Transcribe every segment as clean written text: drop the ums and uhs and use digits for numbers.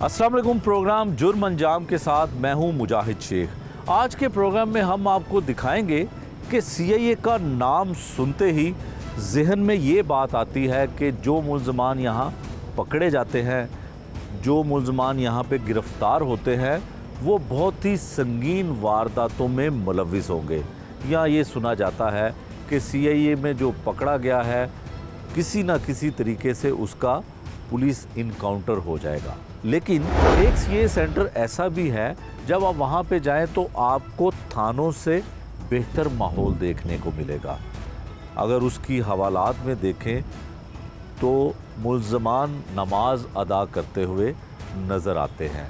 अस्सलाम वालेकुम। प्रोग्राम जुर्म अंजाम के साथ मैं हूं मुजाहिद शेख। आज के प्रोग्राम में हम आपको दिखाएंगे कि सीआईए का नाम सुनते ही जहन में ये बात आती है कि जो मुल्ज़मान यहाँ पकड़े जाते हैं, जो मुल्ज़मान यहाँ पे गिरफ़्तार होते हैं, वो बहुत ही संगीन वारदातों में मुलव्विस होंगे। या ये सुना जाता है कि सीआईए में जो पकड़ा गया है किसी न किसी तरीके से उसका पुलिस इनकाउंटर हो जाएगा। लेकिन एक सीआईए सेंटर ऐसा भी है, जब आप वहाँ पे जाएं तो आपको थानों से बेहतर माहौल देखने को मिलेगा। अगर उसकी हवालात में देखें तो मुल्ज़मान नमाज अदा करते हुए नज़र आते हैं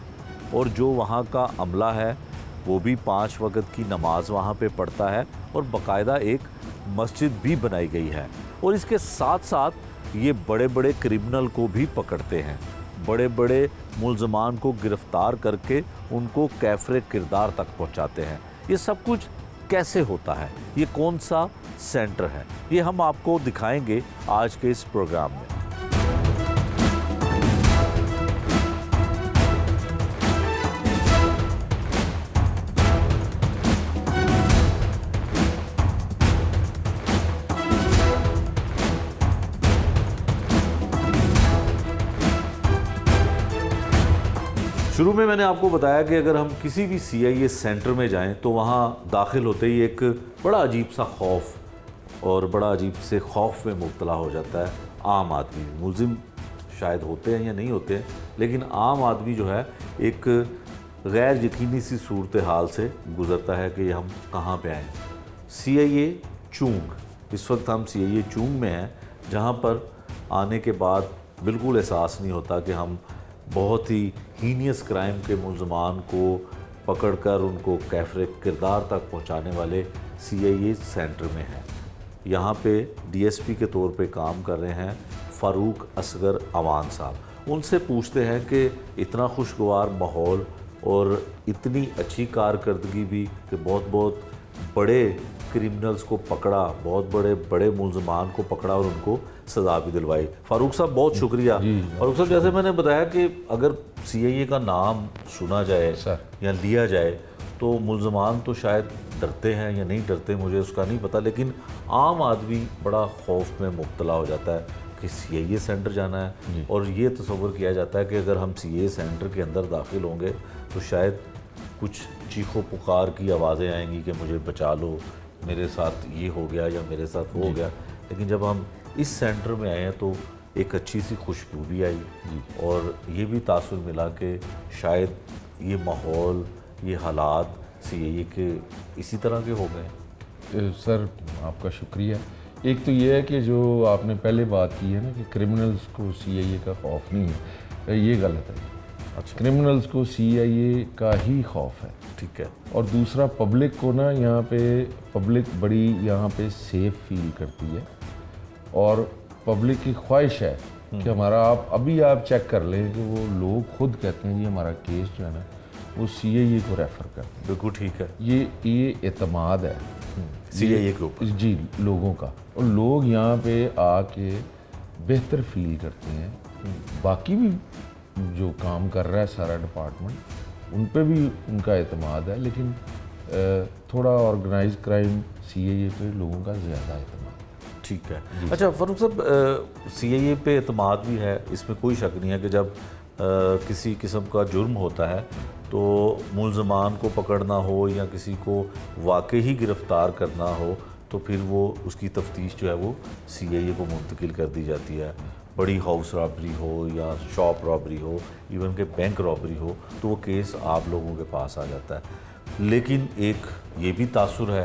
और जो वहाँ का अमला है वो भी 5 वक्त की नमाज वहाँ पे पढ़ता है और बाकायदा एक मस्जिद भी बनाई गई है। और इसके साथ साथ ये बड़े बड़े क्रिमिनल को भी पकड़ते हैं, बड़े बड़े मुल्ज़मान को गिरफ़्तार करके उनको कैफ़रे किरदार तक पहुंचाते हैं। ये सब कुछ कैसे होता है, ये कौन सा सेंटर है, ये हम आपको दिखाएंगे आज के इस प्रोग्राम में। शुरू में मैंने आपको बताया कि अगर हम किसी भी सीआईए सेंटर में जाएं तो वहाँ दाखिल होते ही एक बड़ा अजीब सा खौफ और बड़ा अजीब से खौफ में मुब्तला हो जाता है आम आदमी। मुल्ज़िम शायद होते हैं या नहीं होते हैं, लेकिन आम आदमी जो है एक गैर यकीनी सी सूरत हाल से गुज़रता है कि हम कहाँ पे आए। सीआईए चूंग, इस वक्त हम सीआईए चूंग में हैं, जहाँ पर आने के बाद बिल्कुल एहसास नहीं होता कि हम बहुत ही हीनियस क्राइम के मुल्ज़मान को पकड़कर उनको कैफ़रे किरदार तक पहुंचाने वाले सीआईए सेंटर में हैं। यहाँ पे डीएसपी के तौर पे काम कर रहे हैं फ़ारूक असगर अवान साहब। उनसे पूछते हैं कि इतना खुशगवार माहौल और इतनी अच्छी कारकर्दगी भी कि बहुत बड़े क्रिमिनल्स को पकड़ा, बहुत बड़े मुल्ज़मान को पकड़ा और उनको सज़ा भी दिलवाई। फ़ारूक साहब बहुत शुक्रिया। फ़ारूक साहब, जैसे मैंने बताया कि अगर सीआईए का नाम सुना जाए या लिया जाए तो मुल्ज़मान तो शायद डरते हैं या नहीं डरते, मुझे उसका नहीं पता, लेकिन आम आदमी बड़ा खौफ में मुब्तला हो जाता है कि सीआईए सेंटर जाना है। और ये तसव्वुर किया जाता है कि अगर हम सीआईए सेंटर के अंदर दाखिल होंगे तो शायद कुछ चीखों पुकार की आवाज़ें आएंगी कि मुझे बचा लो, मेरे साथ ये हो गया या मेरे साथ वो हो गया। लेकिन जब हम इस सेंटर में आए हैं तो एक अच्छी सी खुशबू भी आई और ये भी तासुर मिला कि शायद ये माहौल, ये हालात सीआईए के इसी तरह के हो गए। सर आपका शुक्रिया। एक तो ये है कि जो आपने पहले बात की है ना कि क्रिमिनल्स को सीआईए का खौफ नहीं है, ये गलत है। अच्छा, क्रिमिनल्स को सीआईए का ही खौफ है। ठीक है। और दूसरा, पब्लिक को ना यहाँ पे पब्लिक बड़ी यहाँ पे सेफ फील करती है और पब्लिक की ख्वाहिश है कि हमारा, आप चेक कर लें कि वो लोग खुद कहते हैं जी हमारा केस जो है ना वो सीआईए को रेफ़र करते हैं। बिल्कुल ठीक है। ये एतमाद है सीआईए के ऊपर जी लोगों का, और लोग यहाँ पे आके बेहतर फील करते हैं। बाकी भी जो काम कर रहा है सारा डिपार्टमेंट, उन पे भी उनका एतमाद है, लेकिन थोड़ा ऑर्गेनाइज क्राइम सीआईए पे लोगों का ज़्यादा एतमाद। ठीक है। अच्छा फ़ारूक साहब, सीआईए पे एतमाद भी है, इसमें कोई शक नहीं है कि जब किसी किस्म का जुर्म होता है तो मुल्ज़मान को पकड़ना हो या किसी को वाकई ही गिरफ़्तार करना हो तो फिर वो उसकी तफ्तीश जो है वो सीआईए को मुंतकिल कर दी जाती है। बड़ी हाउस रॉबरी हो या शॉप रॉबरी हो, इवन के बैंक रॉबरी हो, तो वो केस आप लोगों के पास आ जाता है। लेकिन एक ये भी तासुर है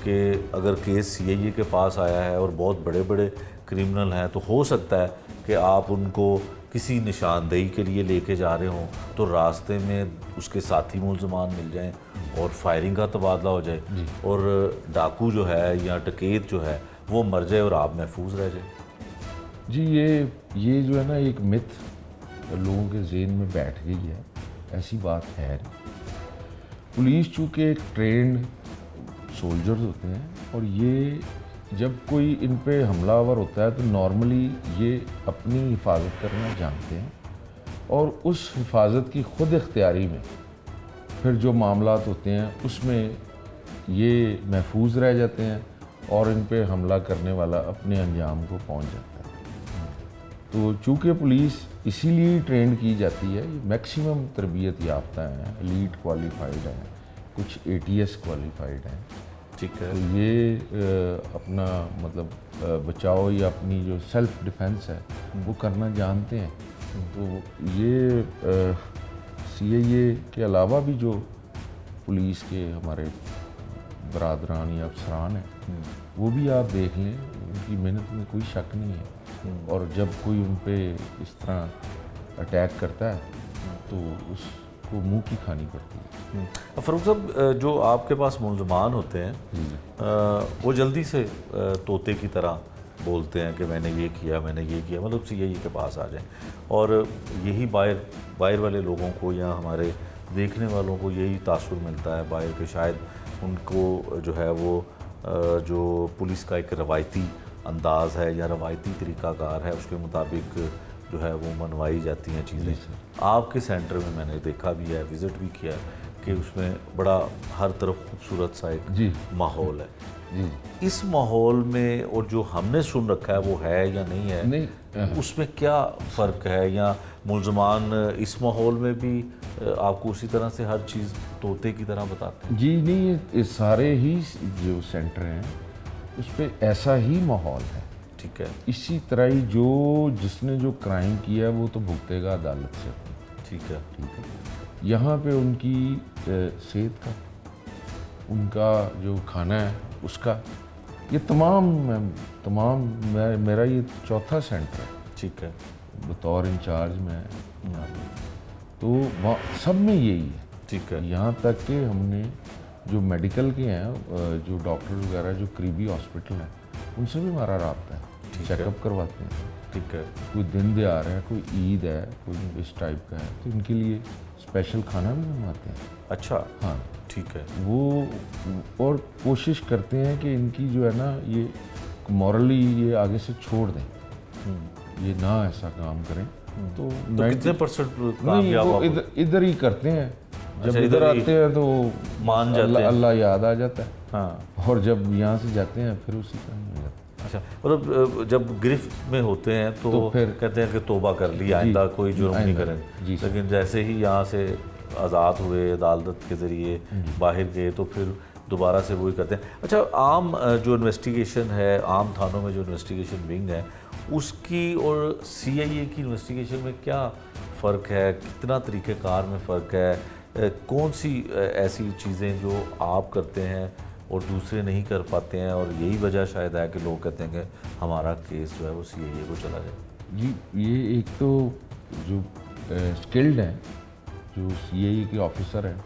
कि अगर केस सीआईए के पास आया है और बहुत बड़े बड़े क्रिमिनल हैं तो हो सकता है कि आप उनको किसी निशानदेही के लिए लेके जा रहे हों तो रास्ते में उसके साथी मुल्ज़मान मिल जाएं और फायरिंग का तबादला हो जाए और डाकू जो है या डकैत जो है वो मर जाए और आप महफूज रह जाए। जी ये जो है ना एक मिथ लोगों के ज़हन में बैठ गई है, ऐसी बात है नहीं। पुलिस चूँकि एक ट्रेंड सोल्जर्स होते हैं और ये जब कोई इन पे हमलावर होता है तो नॉर्मली ये अपनी हिफाजत करना जानते हैं और उस हिफाजत की खुद इख्तियारी में फिर जो मामलात होते हैं उसमें ये महफूज रह जाते हैं और इन पे हमला करने वाला अपने अंजाम को पहुंच जाता है। तो चूँकि पुलिस इसीलिए ट्रेंड की जाती है, मैक्सिमम तरबियत याफ्ता हैं, एलीट क्वालिफाइड हैं, कुछ ATS क्वालिफाइड हैं। ठीक है। तो ये अपना मतलब बचाव या अपनी जो सेल्फ डिफेंस है वो करना जानते हैं। तो ये CIA के अलावा भी जो पुलिस के हमारे बरादरान या अफसरान हैं वो भी आप देख लें, उनकी मेहनत में कोई शक नहीं है। और जब कोई उन पे इस तरह अटैक करता है तो उसको मुंह की खानी पड़ती है। फ़ारूक साहब, जो आपके पास मुलजमान होते हैं वो जल्दी से तोते की तरह बोलते हैं कि मैंने ये किया, मैंने ये किया, मतलब CIA के पास आ जाएं, और यही बाहर वाले लोगों को या हमारे देखने वालों को यही तासुर मिलता है बाहर के, शायद उनको जो है वो जो पुलिस का एक रवायती अंदाज़ है या रवायती तरीक़ाकार है उसके मुताबिक जो है वो मनवाई जाती हैं चीज़ें। आपके सेंटर में मैंने देखा भी है, विज़िट भी किया है कि उसमें बड़ा हर तरफ खूबसूरत सा एक माहौल है। जी। इस माहौल में और जो हमने सुन रखा है वो है या नहीं है, नहीं, उसमें क्या फ़र्क है? या मुलजमान इस माहौल में भी आपको उसी तरह से हर चीज़ तोते की तरह बताते हैं? जी नहीं, ये सारे ही जो सेंटर हैं उस पर ऐसा ही माहौल है। ठीक है। इसी तरह ही जिसने जो क्राइम किया है वो तो भुगतेगा अदालत से। ठीक है। ठीक है। यहाँ पे उनकी सेहत का, उनका जो खाना है उसका, ये तमाम मेरा ये चौथा सेंटर है। ठीक है। बतौर इंचार्ज में तो सब में यही है। ठीक है। यहाँ तक कि हमने जो मेडिकल के हैं, जो डॉक्टर वगैरह जो करीबी हॉस्पिटल हैं उनसे भी हमारा रब्ता है, चेकअप करवाते हैं। ठीक है। कोई दिन दहाड़ है, कोई ईद है, कोई इस टाइप का है तो इनके लिए स्पेशल खाना भी बनवाते हैं। अच्छा। हाँ ठीक है। वो और कोशिश करते हैं कि इनकी जो है ना ये मॉरली ये आगे से छोड़ दें, ये ना ऐसा काम करें। तो कितने % नहीं, वो इधर ही करते हैं। जब इधर आते हैं तो मान जाते हैं, अल्लाह याद आ जाता है। हाँ। और जब यहाँ से जाते हैं फिर उसी तरह हो जाता है। अच्छा, मतलब जब गिरफ्त में होते हैं तो फिर कहते हैं कि तोबा कर ली, आइंदा कोई जुर्म नहीं करें। लेकिन जैसे ही यहाँ से आज़ाद हुए अदालत के ज़रिए बाहर गए तो फिर दोबारा से वही करते हैं। अच्छा, आम जो इन्वेस्टिगेशन है, आम थानों में जो इन्वेस्टिगेशन विंग है उसकी और CIA की इन्वेस्टिगेशन में क्या फ़र्क है? कितना तरीक़ेकार में फ़र्क है? कौन सी ऐसी चीज़ें जो आप करते हैं और दूसरे नहीं कर पाते हैं, और यही वजह शायद है कि लोग कहते हैं कि हमारा केस जो है वो CIA को चला जाए? जी, ये एक तो जो स्किल्ड हैं, जो CIA के ऑफिसर हैं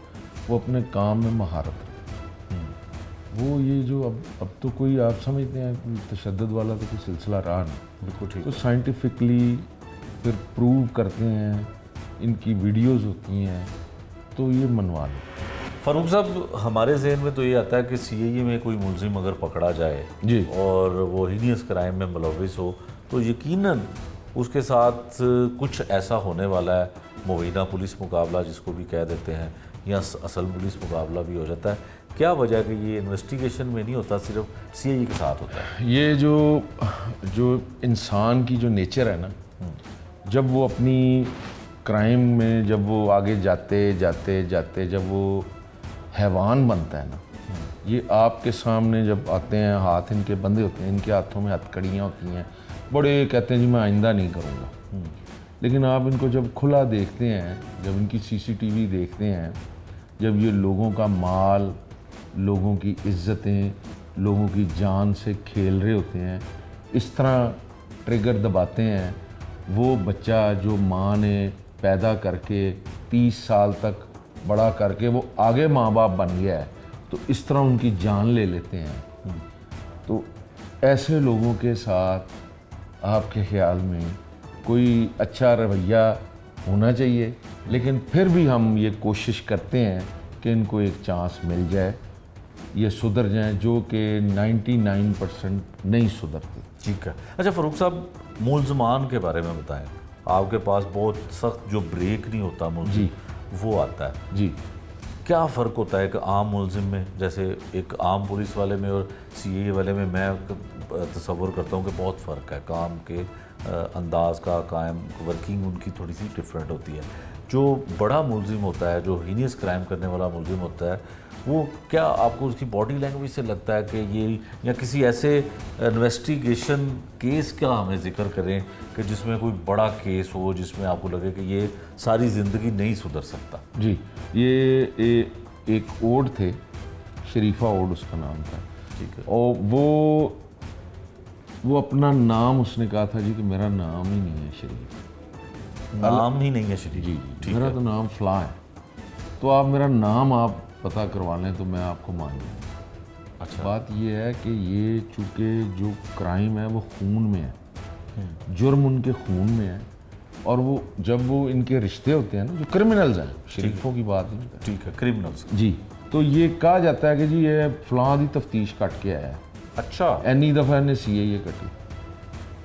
वो अपने काम में महारत रखते हैं। वो ये जो अब तो कोई आप समझते हैं तशद्दुद वाला तो कोई सिलसिला रहा नहीं। बिल्कुल ठीक। तो साइंटिफिकली फिर प्रूव करते हैं, इनकी वीडियोस होती हैं तो ये मनवा लो। फ़ारूक साहब, हमारे जहन में तो ये आता है कि CIA में कोई मुलजिम अगर पकड़ा जाए जी और वो हीनियस क्राइम में मुलव्विस हो तो यकीनन उसके साथ कुछ ऐसा होने वाला है, मुबीना पुलिस मुकाबला जिसको भी कह देते हैं, या असल पुलिस मुकाबला भी हो जाता है। क्या वजह कि ये इन्वेस्टिगेशन में नहीं होता, सिर्फ CIA के साथ होता है? ये जो इंसान की जो नेचर है ना, जब वो अपनी क्राइम में जब वो आगे जाते जब वो हैवान बनता है ना, ये आपके सामने जब आते हैं, हाथ इनके बंधे होते हैं, इनके हाथों में हथकड़ियाँ होती हैं, बड़े कहते हैं जी मैं आइंदा नहीं करूँगा। लेकिन आप इनको जब खुला देखते हैं, जब इनकी CCTV देखते हैं, जब ये लोगों का माल, लोगों की इज्जतें, लोगों की जान से खेल रहे होते हैं, इस तरह ट्रिगर दबाते हैं, वो बच्चा जो माँ ने पैदा करके 30 साल तक बड़ा करके वो आगे माँ बाप बन गया है, तो इस तरह उनकी जान ले लेते हैं। तो ऐसे लोगों के साथ आपके ख्याल में कोई अच्छा रवैया होना चाहिए, लेकिन फिर भी हम ये कोशिश करते हैं कि इनको एक चांस मिल जाए, ये सुधर जाएं, जो कि 99% नहीं सुधरते। ठीक है। अच्छा फ़ारूक साहब, मुलजमान के बारे में बताएं। आपके पास बहुत सख्त जो ब्रेक नहीं होता मुल्जिम, वो आता है। जी। क्या फ़र्क होता है एक आम मुल्जिम में, जैसे एक आम पुलिस वाले में और सीए वाले में? मैं तसव्वुर करता हूँ कि बहुत फ़र्क है काम के अंदाज का, कायम वर्किंग उनकी थोड़ी सी डिफरेंट होती है। जो बड़ा मुल्जिम होता है, जो हीनियस क्राइम करने वाला मुल्जिम होता है, वो क्या आपको उसकी बॉडी लैंग्वेज से लगता है कि ये, या किसी ऐसे इन्वेस्टिगेशन केस का हमें जिक्र करें कि जिसमें कोई बड़ा केस हो जिसमें आपको लगे कि ये सारी ज़िंदगी नहीं सुधर सकता? जी, ये एक ओड थे, शरीफा ओड उसका नाम था। ठीक है। और वो अपना नाम उसने कहा था जी कि मेरा नाम ही नहीं है शरीफ। नाम ही नहीं है शरीफ? जी, ठीक मेरा है। तो नाम फलां है, तो आप मेरा नाम आप पता करवा लें तो मैं आपको मान लूँगा। अच्छा। बात ये है कि ये चूँकि जो क्राइम है वो खून में है, जुर्म उनके खून में है, और वो जब वो इनके रिश्ते होते हैं ना, जो क्रिमिनल्स हैं, शरीफों की बात नहीं कर। ठीक है, क्रिमिनल्स। जी, तो ये कहा जाता है कि जी ये फलां दी तफ्तीश कट के आया है, अच्छा एनी दफ़ा ने CIA कटी।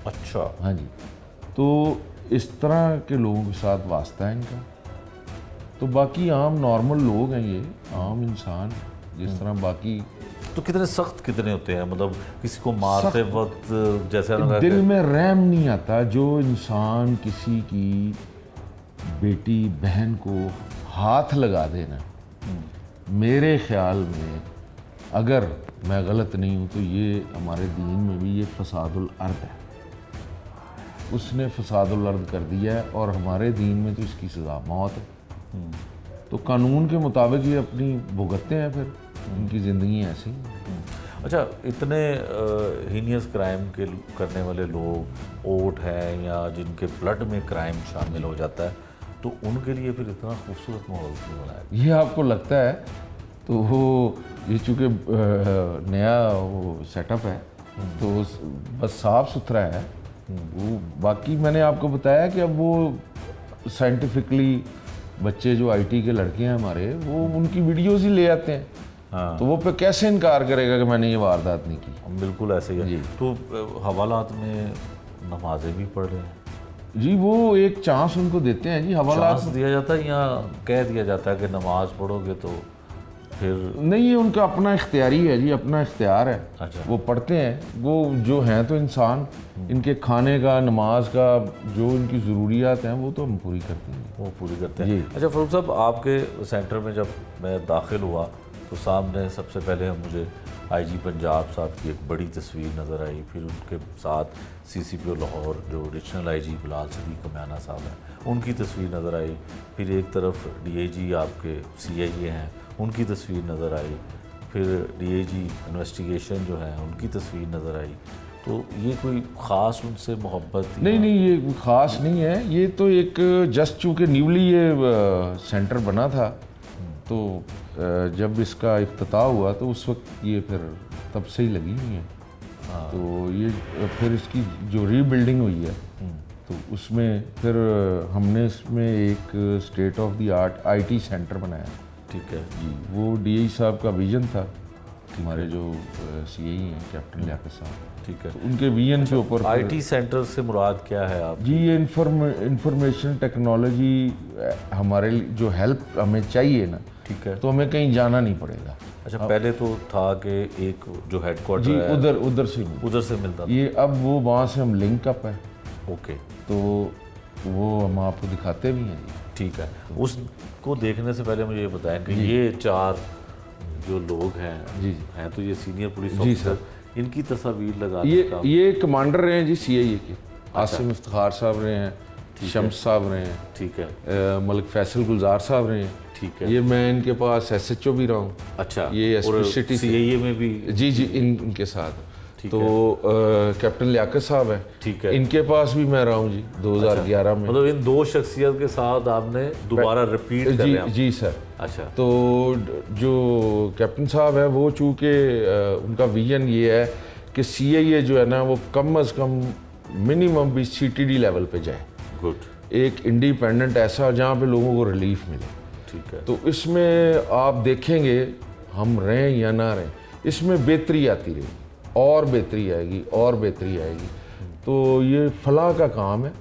अच्छा। हाँ जी, तो इस तरह के लोगों के साथ वास्ता है इनका। तो बाकी आम नॉर्मल लोग हैं, ये आम इंसान जिस तरह बाकी। तो कितने सख्त कितने होते हैं, मतलब किसी को मारते वक्त जैसे दिल में रहम नहीं आता जो इंसान किसी की बेटी बहन को हाथ लगा देना। मेरे ख्याल में अगर मैं गलत नहीं हूँ तो ये हमारे दीन में भी ये फसादुल अर्द है, उसने फसादुल अर्द कर दिया है, और हमारे दीन में तो इसकी सज़ा मौत है। तो कानून के मुताबिक ये अपनी भुगतते हैं, फिर उनकी ज़िंदगी ऐसी ही। अच्छा, इतने हीनियस क्राइम के करने वाले लोग ओट हैं या जिनके ब्लड में क्राइम शामिल हो जाता है, तो उनके लिए फिर इतना खूबसूरत माहौल क्यों बनाया? ये आपको लगता है? तो वो ये चूँकि नया वो सेटअप है, तो बस साफ़ सुथरा है वो। बाकी मैंने आपको बताया कि अब वो साइंटिफिकली बच्चे जो IT के लड़के हैं हमारे, वो उनकी वीडियोज़ ही ले आते हैं। हाँ, तो वो पे कैसे इनकार करेगा कि मैंने ये वारदात नहीं की? बिल्कुल ऐसे ही है। जी। तो हवालात में नमाजें भी पढ़ रहे हैं? जी, वो एक चांस उनको देते हैं जी, हवालात। चांस दिया जाता है या कह दिया जाता है कि नमाज पढ़ोगे तो फिर? नहीं, ये उनका अपना इख्तियारी है जी, अपना इख्तियार है। अच्छा। वो पढ़ते हैं, वो जो हैं तो इंसान, इनके खाने का, नमाज का, जो इनकी ज़रूरियात हैं वो तो हम पूरी करते हैं। वो पूरी करते जी। हैं। अच्छा फ़रूक साहब, आपके सेंटर में जब मैं दाखिल हुआ तो सामने सबसे पहले मुझे IG पंजाब साहब की एक बड़ी तस्वीर नज़र आई, फिर उनके साथ CCPO लाहौर जो एडिशनल IG बिलाल सदीक कम्याना साहब हैं, उनकी तस्वीर नज़र आई, फिर एक तरफ DIG आपके CIA हैं, उनकी तस्वीर नज़र आई, फिर DIG इन्वेस्टिगेशन जो है उनकी तस्वीर नज़र आई। तो ये कोई ख़ास उनसे मोहब्बत? नहीं, ये ख़ास नहीं है। ये तो एक जस्ट चूँकि न्यूली ये सेंटर बना था, तो जब इसका इफ्तिताह हुआ तो उस वक्त ये फिर तब से ही लगी हुई है। तो ये फिर इसकी जो रीबिल्डिंग हुई है, तो उसमें फिर हमने इसमें एक state of the art IT centre बनाया। ठीक है जी, वो DI साहब का विजन था, हमारे जो CI हैं कैप्टन लियाकत साहब। ठीक है। तो उनके विजन के ऊपर IT सेंटर से मुराद क्या है आप? जी, ये इंफॉर्मेशन टेक्नोलॉजी हमारे लिए जो हेल्प हमें चाहिए ना, ठीक है। तो हमें कहीं जाना नहीं पड़ेगा। अच्छा, पहले तो था कि एक जो हेडक्वार्टर जी, है उधर से उधर से मिलता था। ये अब वो वहाँ से हम लिंक अप है, ओके, तो वो हम आपको दिखाते भी हैं जी। ठीक है। उसको देखने से पहले मुझे ये बताएं कि ये चार जो लोग हैं जी हैं तो ये सीनियर पुलिस जी ऑफिसर, इनकी तस्वीर लगा ये कमांडर रहे हैं जी CIA के, आसिम इफ्तिखार साहब रहे हैं, शम्स साहब रहे हैं, ठीक है, मलिक फैसल गुलजार साहब रहे हैं। ठीक है। ये मैं इनके पास SHO भी रहा हूँ। अच्छा, ये SP सिटी से, CIA में भी? जी इनके साथ। ठीक तो कैप्टन लियाकत साहब है, ठीक है, इनके पास भी मैं रहा हूँ जी 2011 में। मतलब इन दो शख्सियत के साथ आपने दोबारा रिपीट कर लिया? जी सर। अच्छा, तो जो कैप्टन साहब है वो चूँकि उनका विजन ये है कि CIA जो है ना वो कम अज़ कम मिनिमम भी CTD लेवल पे जाए। गुड, एक इंडिपेंडेंट ऐसा जहाँ पे लोगों को रिलीफ मिले। ठीक है। तो इसमें आप देखेंगे हम रहें या ना रहें, इसमें बेहतरी आती रहेगी, और बेहतरी आएगी और बेहतरी आएगी। तो ये फलाह का काम है।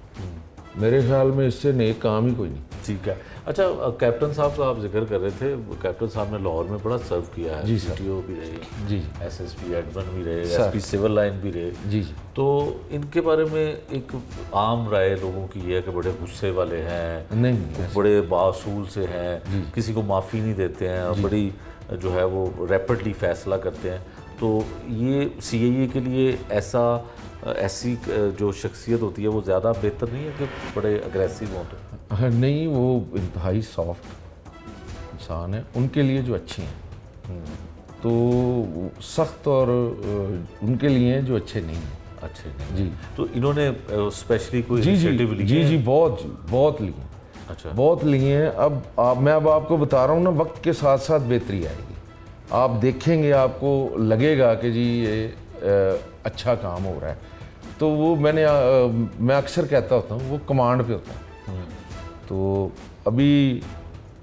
मेरे ख्याल में इससे नेक काम ही कोई नहीं। ठीक है। अच्छा, कैप्टन साहब का आप जिक्र कर रहे थे, कैप्टन साहब ने लाहौर में बड़ा सर्व किया है। जी सर। CTO भी रहे, जी SSP एडमिन भी रहे, सर। SP सिविल लाइन भी रहे। जी जी। तो इनके बारे में एक आम राय लोगों की ये है कि बड़े गुस्से वाले हैं, नहीं बड़े बासूल से हैं, किसी को माफ़ी नहीं देते हैं और बड़ी जो है वो रैपिडली फैसला करते हैं। तो ये CIA के लिए ऐसी जो शख्सियत होती है वो ज़्यादा बेहतर नहीं है कि बड़े अग्रेसिव हों? तो हाँ, नहीं, वो इंतहाई सॉफ्ट इंसान है, उनके लिए जो अच्छे हैं। तो सख्त और उनके लिए जो अच्छे नहीं हैं। अच्छे नहीं। जी। तो इन्होंने स्पेशली कोई जी जी इनिशिएटिव लिए जी हैं? जी, बहुत लिए। अच्छा। बहुत लिए हैं। मैं आपको बता रहा हूँ ना, वक्त के साथ साथ बेहतरी आएगी। आप देखेंगे, आपको लगेगा कि जी ये अच्छा काम हो रहा है। तो वो मैं अक्सर कहता होता हूँ, वो कमांड पे होता है। तो अभी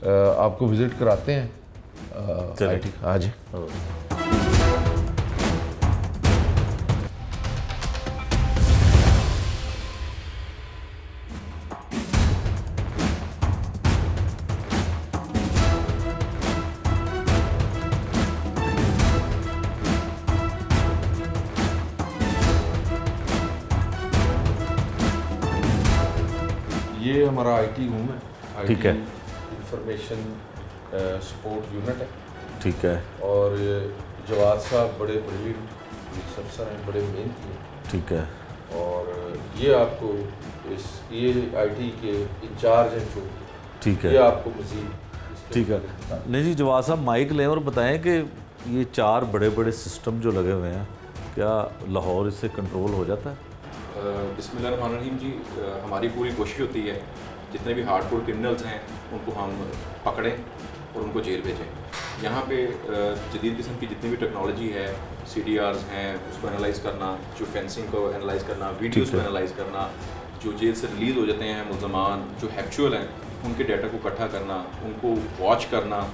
आपको विज़िट कराते हैं चलिए। IT आज। ये हमारा IT रूम है। ठीक है। इंफॉर्मेशन सपोर्ट यूनिट है। ठीक है। और जवाद साहब बड़े ब्रिलियंट पुलिस अफसर हैं, बड़े मेहनती हैं। ठीक है। और ये आपको ये IT के इंचार्ज हैं जो, ठीक ये है। आपको मज़ीद। ठीक है। नहीं जी, जवाद साहब माइक लें और बताएं कि ये 4 बड़े बड़े सिस्टम जो लगे हुए हैं, क्या लाहौर इससे कंट्रोल हो जाता है? बिस्मिल्लाहिर्रहमानिर्रहीम जी, हमारी पूरी कोशिश होती है जितने भी हार्डकोर क्रिमिनल्स हैं उनको हम पकड़ें और उनको जेल भेजें। यहाँ पे जदीद किस्म की जितनी भी टेक्नोलॉजी है, CDRs हैं, उसको एनालाइज करना, जो फेंसिंग को एनालाइज करना, वीडियोस को एनालाइज करना, जो जेल से रिलीज़ हो जाते हैं मुल्ज़मान जो हैप्चुअल हैं, उनके डाटा को इकट्ठा करना, उनको वॉच करना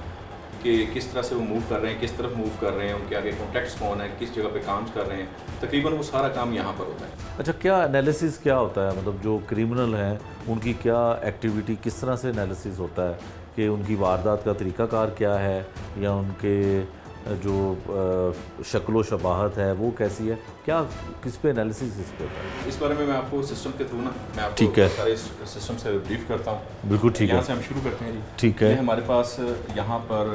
कि किस तरह से वो मूव कर रहे हैं, किस तरफ मूव कर रहे हैं, उनके आगे कॉन्टैक्ट्स कौन है, किस जगह पे काम कर रहे हैं, तकरीबन वो सारा काम यहाँ पर होता है। अच्छा, क्या एनालिसिस क्या होता है? मतलब जो क्रिमिनल हैं उनकी क्या एक्टिविटी, किस तरह से एनालिसिस होता है कि उनकी वारदात का तरीक़ाकार क्या है, या उनके जो शक्लो शबाहत है वो कैसी है, क्या किस पे एनालिसिस इस पे होता है? इस बारे में मैं आपको सिस्टम के थ्रू ना मैं आपको ठीक है। सारे सिस्टम से ब्रीफ करता हूँ। बिल्कुल ठीक है। यहाँ से हम शुरू करते हैं जी। ठीक है। ये हमारे पास यहाँ पर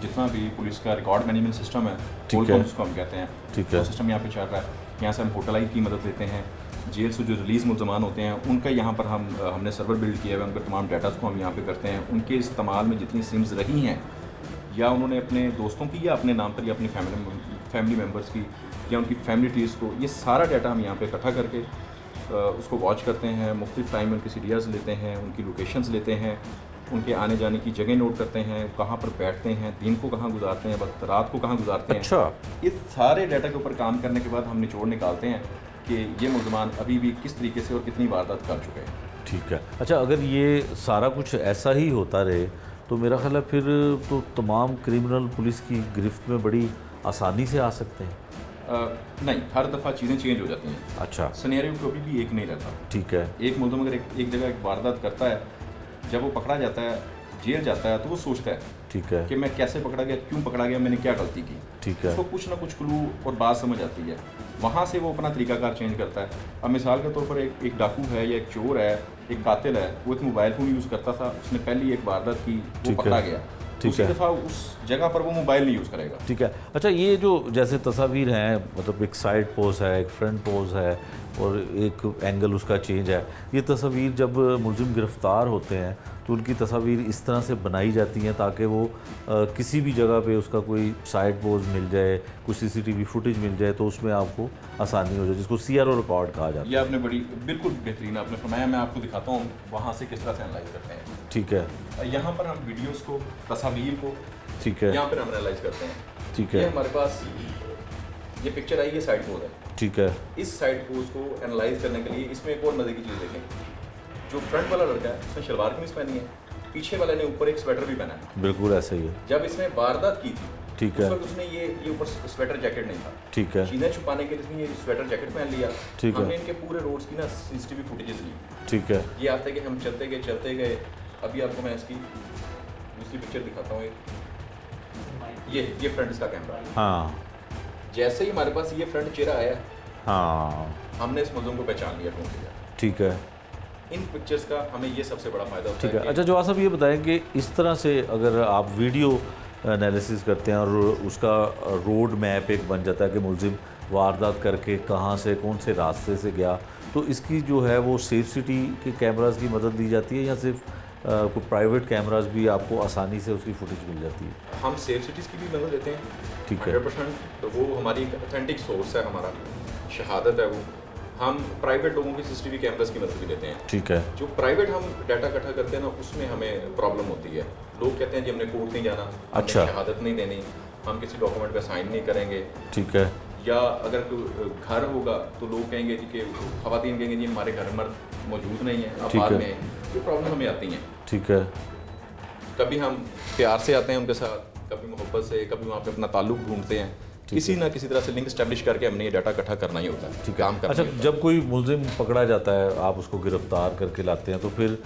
जितना भी पुलिस का रिकॉर्ड मैनेजमेंट सिस्टम है, ठीक है। उसको हम कहते हैं। ठीक है। वो सिस्टम यहाँ पे चल रहा है। यहाँ से हम होटलाइन की मदद लेते हैं। जेल से जो रिलीज़ मुल्ज़मान होते हैं उनका यहाँ पर हमने सर्वर बिल्ड किया हुआ है, उनके तमाम डाटास को हम यहाँ पे करते हैं। उनके इस्तेमाल में जितनी सिम्स रही हैं, या उन्होंने अपने दोस्तों की या अपने नाम पर या अपनी फैमिली मेम्बर्स की या उनकी फैमिली ट्रीज़ को, ये सारा डाटा हम यहाँ पे इकट्ठा करके उसको वॉच करते हैं। मुख्तलिफ टाइम में उनकी CDRs लेते हैं, उनकी लोकेशंस लेते हैं, उनके आने जाने की जगह नोट करते हैं, कहाँ पर बैठते हैं, दिन को कहाँ गुजारते हैं, वक्त रात को कहाँ गुजारते हैं। अच्छा। इस सारे डाटा के ऊपर काम करने के बाद हम निचोड़ निकालते हैं कि ये मुल्ज़मान अभी भी किस तरीके से और कितनी वारदात कर चुके हैं। ठीक है। अच्छा, अगर ये सारा कुछ ऐसा ही होता रहे तो मेरा ख्याल है फिर तो तमाम क्रिमिनल पुलिस की गिरफ्त में बड़ी आसानी से आ सकते हैं। नहीं, हर दफ़ा चीज़ें चेंज हो जाती हैं। अच्छा। सिनेरियो कभी भी एक नहीं रहता। ठीक है। एक मुल्ज़िम अगर एक जगह एक वारदात करता है, जब वो पकड़ा जाता है, जेल जाता है, तो वो सोचता है ठीक है कि मैं कैसे पकड़ा गया, क्यों पकड़ा गया, मैंने क्या गलती की। ठीक है। उसको कुछ ना कुछ क्लू और बात समझ आती है, वहाँ से वो अपना तरीकाकार चेंज करता है। अब मिसाल के तौर पर एक डाकू है या एक चोर है, एक कातिल है, वो एक मोबाइल फ़ोन यूज़ करता था, उसने पहली एक वारदात की, वो ठीक पकड़ा है। गया, ठीक दूसरी है। दफ़ा उस जगह पर वो मोबाइल नहीं यूज़ करेगा। ठीक है। अच्छा, ये जो जैसे तस्वीर हैं, मतलब एक साइड पोज है, एक फ्रंट पोज है और एक एंगल उसका चेंज है, ये तस्वीर जब मुलजिम गिरफ़्तार होते हैं तो उनकी तस्वीर इस तरह से बनाई जाती हैं ताकि वो किसी भी जगह पे उसका कोई साइड पोज मिल जाए, कुछ CCTV फुटेज मिल जाए तो उसमें आपको आसानी हो जाए, जिसको CRO रिकॉर्ड कहा जाता है। ये आपने बिल्कुल बेहतरीन आपने फरमाया। मैं आपको दिखाता हूँ वहाँ से किस तरह से एनालाइज करते हैं। ठीक है। यहाँ पर हम वीडियोस को, तस्वीर को ठीक है। यहाँ पर हम एनालाइज करते हैं। ठीक ये है। हमारे पास ये पिक्चर आई, ये साइड पोज है। ठीक है। इस साइड पोज को एनालाइज करने के लिए इसमें एक और मजे की चीज़ देखें। जो फ्रंट वाला लड़का है उसने शलवार कमीज पहनी है, पीछे वाले ने ऊपर एक स्वेटर भी पहना है। बिल्कुल ऐसा ही है। जब इसने वारदात की थी ठीक उस है। वक्त उसने ये ऊपर स्वेटर जैकेट नहीं था, ठीक है। चीज़ें छुपाने के लिए इसने ये स्वेटर जैकेट पहन लिया। ठीक है। हमने इनके पूरे रोड्स की ना CCTV फुटेजेस ली। ठीक है। ये आता है कि हम चलते गए। अभी आपको मैं इसकी दूसरी पिक्चर दिखाता हूँ। ये फ्रंट इसका कैमरा है। हाँ जैसे ही हमारे पास ये फ्रंट चेहरा आया, हाँ हमने इस मुलज़िम को पहचान लिया, ढूंढ लिया। ठीक है। इन पिक्चर्स का हमें ये सबसे बड़ा फ़ायदा होता ठीक है। है। अच्छा जवाब साहब ये बताएं कि इस तरह से अगर आप वीडियो एनालिसिस करते हैं और उसका रोड मैप एक बन जाता है कि मुलजिम वारदात करके कहाँ से कौन से रास्ते से गया, तो इसकी जो है वो सेफ सिटी के कैमरास की मदद ली जाती है या सिर्फ कोई प्राइवेट कैमरास भी आपको आसानी से उसकी फुटेज मिल जाती है? हम सेफ सिटीज़ की भी मदद देते हैं। ठीक है। 100% तो वो हमारी ऑथेंटिक सोर्स है, हमारा शहादत है वो। हम प्राइवेट लोगों की CCTV कैमरास की मदद भी लेते हैं। ठीक है। जो प्राइवेट हम डाटा इकट्ठा करते हैं ना, उसमें हमें प्रॉब्लम होती है। लोग कहते हैं जी हमने कोर्ट नहीं जाना, हमने अच्छा। शहादत नहीं देनी, हम किसी डॉक्यूमेंट पे साइन नहीं करेंगे। ठीक है। या अगर कोई घर होगा तो लोग कहेंगे जी कि ख़वातीन कहेंगे जी हमारे घर में मर्द मौजूद नहीं है, आप ठीक बाद है। में। ये प्रॉब्लम हमें आती हैं। ठीक है। कभी हम प्यार से आते हैं उनके साथ, कभी मोहब्बत से, कभी वहाँ पे अपना ताल्लुक ढूंढते हैं। किसी ना किसी तरह से लिंक स्टैब्लिश करके हमने ये डाटा इकट्ठा करना ही होता है। ठीक है। काम करना अच्छा ही होता जब कोई मुलजिम पकड़ा जाता है, आप उसको गिरफ्तार करके लाते हैं, तो फिर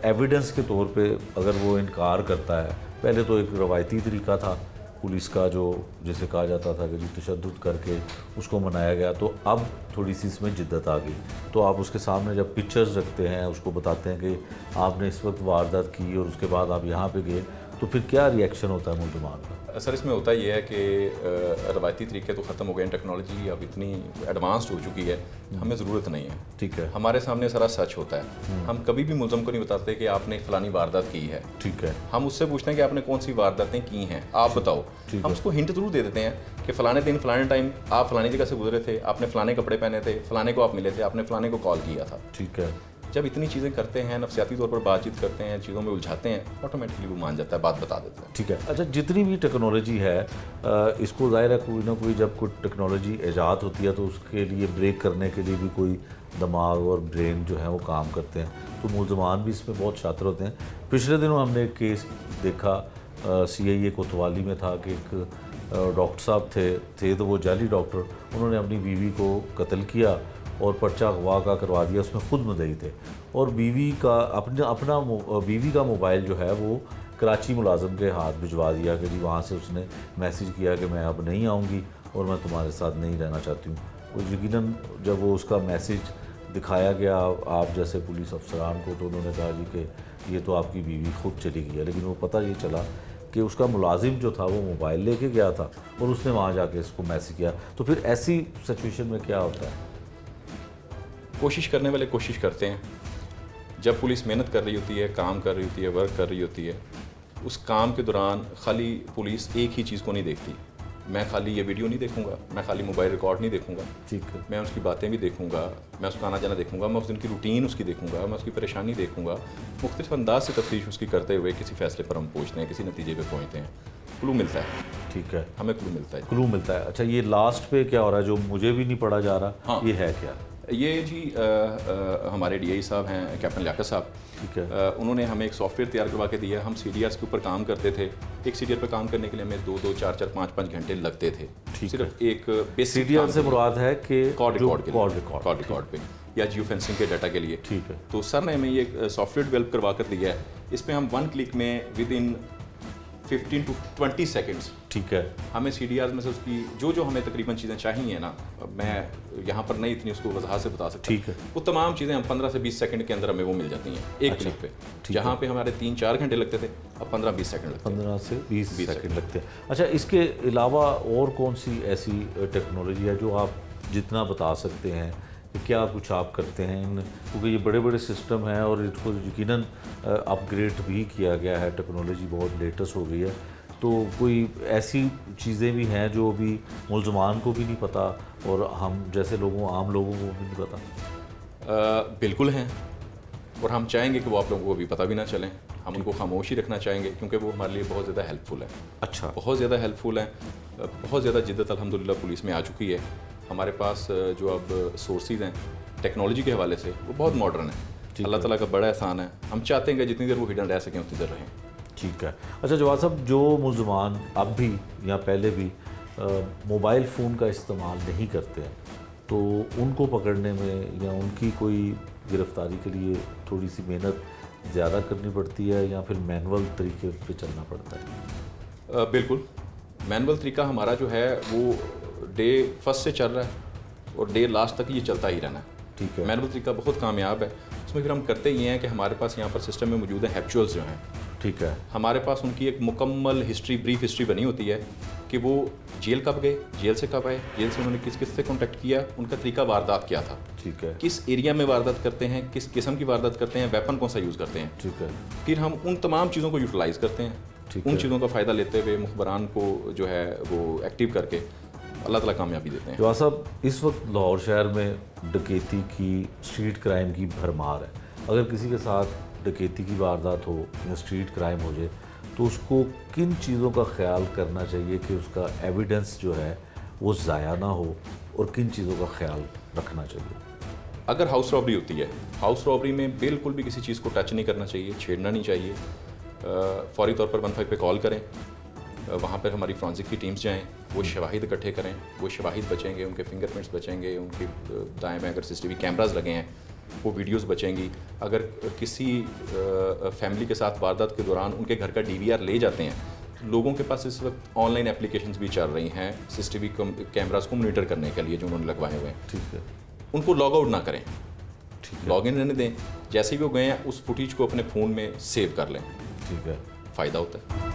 एविडेंस के तौर पे अगर वो इनकार करता है, पहले तो एक रवायती तरीका था पुलिस का जो जिसे कहा जाता था कि जी तशद्दुद करके उसको मनाया गया, तो अब थोड़ी सी इसमें जिद्दत आ गई। तो आप उसके सामने जब पिक्चर्स रखते हैं, उसको बताते हैं कि आपने इस वक्त वारदात की और उसके बाद आप यहाँ पे गए, तो फिर क्या रिएक्शन होता है मुलजमान का? है। सर इसमें होता ये है कि रवायती तरीके तो ख़त्म हो गए हैं, टेक्नोलॉजी अब इतनी एडवांस्ड हो चुकी है, हमें ज़रूरत नहीं है। ठीक है। हमारे सामने सारा सच होता है। हम कभी भी मुलज़म को नहीं बताते कि आपने फलानी वारदात की है। ठीक है। हम उससे पूछते हैं कि आपने कौन सी वारदातें की हैं, आप बताओ। हम उसको हिंट जरूर दे देते हैं कि फ़लाने दिन फ़लाने टाइम आप फ़लानी जगह से गुजरे थे, आपने फ़लाने कपड़े पहने थे, फ़लाने को आप मिले थे, आपने फ़लाने को कॉल किया था। ठीक है। जब इतनी चीज़ें करते हैं, नफसियाती तौर पर बातचीत करते हैं, चीज़ों में उलझाते हैं, ऑटोमेटिकली वो मान जाता है, बात बता देता है। ठीक है। अच्छा जितनी भी टेक्नोलॉजी है, इसको ज़ाहिर है कोई ना कोई जब कोई टेक्नोलॉजी ईजाद होती है तो उसके लिए ब्रेक करने के लिए भी कोई दिमाग और ब्रेन जो है वो काम करते हैं, तो मुलजमान भी इसमें बहुत शातिर होते हैं। पिछले दिनों हमने एक केस देखा CIA कोतवाली में था कि एक डॉक्टर साहब थे तो वो जाली डॉक्टर, उन्होंने अपनी बीवी को कत्ल किया और पर्चा अगवा का करवा दिया, उसमें खुद मुद्दई थे, और बीवी का मोबाइल जो है वो कराची मुलाजम के हाथ भिजवा दिया कि जी वहाँ से उसने मैसेज किया कि मैं अब नहीं आऊँगी और मैं तुम्हारे साथ नहीं रहना चाहती हूँ। और यकीनन जब वो उसका मैसेज दिखाया गया आप जैसे पुलिस अफसरान को, तो उन्होंने कहा जी कि ये तो आपकी बीवी खुद चली गई है, लेकिन वो पता ये चला कि उसका मुलाजिम जो था वो मोबाइल लेके गया था और उसने वहाँ जाके इसको मैसेज किया। तो फिर ऐसी सिचुएशन में क्या होता है? कोशिश करने वाले कोशिश करते हैं। जब पुलिस मेहनत कर रही होती है, काम कर रही होती है, वर्क कर रही होती है, उस काम के दौरान खाली पुलिस एक ही चीज़ को नहीं देखती। मैं खाली ये वीडियो नहीं देखूंगा, मैं खाली मोबाइल रिकॉर्ड नहीं देखूंगा। ठीक है। मैं उसकी बातें भी देखूंगा, मैं उसका आना जाना देखूंगा, मैं उस दिन की रूटीन उसकी देखूंगा, मैं उसकी परेशानी देखूंगा। मुख्तलिफ अंदाज से तफ्तीश उसकी करते हुए किसी फैसले पर हम पहुँचते हैं, किसी नतीजे पर पहुँचते हैं। क्लू मिलता है। ठीक है। हमें क्लू मिलता है। क्लू मिलता है। अच्छा ये लास्ट पे क्या हो रहा है जो मुझे भी नहीं पढ़ा जा रहा? हाँ। ये है क्या? ये जी हमारे DI साहब हैं, कैप्टन लियाकत साहब। ठीक है। उन्होंने हमें एक सॉफ्टवेयर तैयार करवा के दिया। हम CDRs के ऊपर काम करते थे। एक CDR पर काम करने के लिए हमें 2-2, 4-4, 5-5 घंटे लगते थे। ठीक सिर्फ एक बेसिक CDR से मुराद है कि कॉल रिकॉर्ड के कॉल लिए, कॉल रिकॉर्ड पे या जियो फेंसिंग के डाटा के लिए। ठीक है। तो सर ने हमें ये सॉफ्टवेयर डेवलप करवा कर दिया है। इसमें हम 1 क्लिक में विद इन 15 to 20 सेकेंड्स ठीक है। हमें CDRs में से उसकी जो हमें तकरीबन चीज़ें चाहिए ना, मैं यहाँ पर नहीं इतनी उसको वजह से बता सकता। ठीक है। वो तमाम चीज़ें हम 15 से 20 सेकंड के अंदर हमें वो मिल जाती हैं एक क्लिक पे। जहाँ पे हमारे 3-4 घंटे लगते थे, अब 15-20 सेकंड लगते हैं। 15 से 20 सेकंड लगते हैं। अच्छा इसके अलावा और कौन सी ऐसी टेक्नोलॉजी है जो आप जितना बता सकते हैं कि क्या कुछ आप करते हैं इन, क्योंकि ये बड़े बड़े सिस्टम हैं और इसको यकीनन अपग्रेड भी किया गया है, टेक्नोलॉजी बहुत लेटेस्ट हो गई है, तो कोई ऐसी चीज़ें भी हैं जो अभी मुलजमान को भी नहीं पता और हम जैसे आम लोगों को भी नहीं पता? बिल्कुल हैं, और हम चाहेंगे कि वो आप लोगों को भी पता भी ना चलें। हम उनको खामोश ही रखना चाहेंगे क्योंकि वो हमारे लिए बहुत ज़्यादा हेल्पफुल है। अच्छा। बहुत ज़्यादा हेल्पफुल है। बहुत ज़्यादा जिद्दत अल्हम्दुलिल्लाह पुलिस में आ चुकी है। हमारे पास जो अब सोर्सेज हैं टेक्नोलॉजी के हवाले से वो बहुत मॉडर्न है। अल्लाह ताला का बड़ा एहसान है। हम चाहते हैं कि जितनी देर वो हिडन रह सकें उतनी देर रहें। ठीक है। अच्छा जवाद साहब, जो मुलजमान अब भी या पहले भी मोबाइल फ़ोन का इस्तेमाल नहीं करते हैं, तो उनको पकड़ने में या उनकी कोई गिरफ़्तारी के लिए थोड़ी सी मेहनत ज़्यादा करनी पड़ती है या फिर मैनुअल तरीके पे चलना पड़ता है? बिल्कुल, मैनुअल तरीका हमारा जो है वो डे फर्स्ट से चल रहा है और डे लास्ट तक ये चलता ही रहना है। ठीक है। मैनुअल तरीका बहुत कामयाब है। उसमें फिर हम करते ये हैं कि हमारे पास यहाँ पर सिस्टम में मौजूद है हैप्चुअल्स जो हैं। ठीक है। हमारे पास उनकी एक मुकम्मल हिस्ट्री, ब्रीफ हिस्ट्री बनी होती है कि वो जेल कब गए, जेल से कब आए, जेल से उन्होंने किस किस से कॉन्टैक्ट किया, उनका तरीका वारदात क्या था, ठीक है। किस एरिया में वारदात करते हैं, किस किस्म की वारदात करते हैं, वेपन कौन सा यूज़ करते हैं। ठीक है। फिर हम उन तमाम चीज़ों को यूटिलाइज़ करते हैं, ठीक उन है। चीज़ों का फ़ायदा लेते हुए मुखबरान को जो है वो एक्टिव करके अल्लाह ताला कामयाबी देते हैं। जवाद साहब, इस वक्त लाहौर शहर में डकैती की, स्ट्रीट क्राइम की भरमार है। अगर किसी के साथ डकैती की वारदात हो या स्ट्रीट क्राइम हो जाए तो उसको किन चीज़ों का ख्याल करना चाहिए कि उसका एविडेंस जो है वो ज़ाया ना हो, और किन चीज़ों का ख्याल रखना चाहिए? अगर हाउस रॉबरी होती है, हाउस रॉबरी में बिल्कुल भी किसी चीज़ को टच नहीं करना चाहिए, छेड़ना नहीं चाहिए। फौरी तौर पर 15 पे कॉल करें, वहाँ पर हमारी फ्रांसिक की टीम्स जाएं, वो शवाहिद इकट्ठे करें, वो शवाहिद बचेंगे, उनके फिंगरप्रिंट्स बचेंगे, उनके दाएं बाएं अगर सीसीटीवी कैमरास लगे हैं वो वीडियोस बचेंगी। अगर किसी फैमिली के साथ वारदात के दौरान उनके घर का डीवीआर ले जाते हैं, तो लोगों के पास इस वक्त ऑनलाइन एप्लीकेशंस भी चल रही हैं सीसीटीवी कैमरास को मॉनिटर करने के लिए जो उन्होंने लगवाए हुए हैं। ठीक है। उनको लॉग आउट ना करें, ठीक है। लॉग इन रहने दें। जैसे ही वो गए हैं उस फुटेज को अपने फ़ोन में सेव कर लें, ठीक है। फ़ायदा होता है।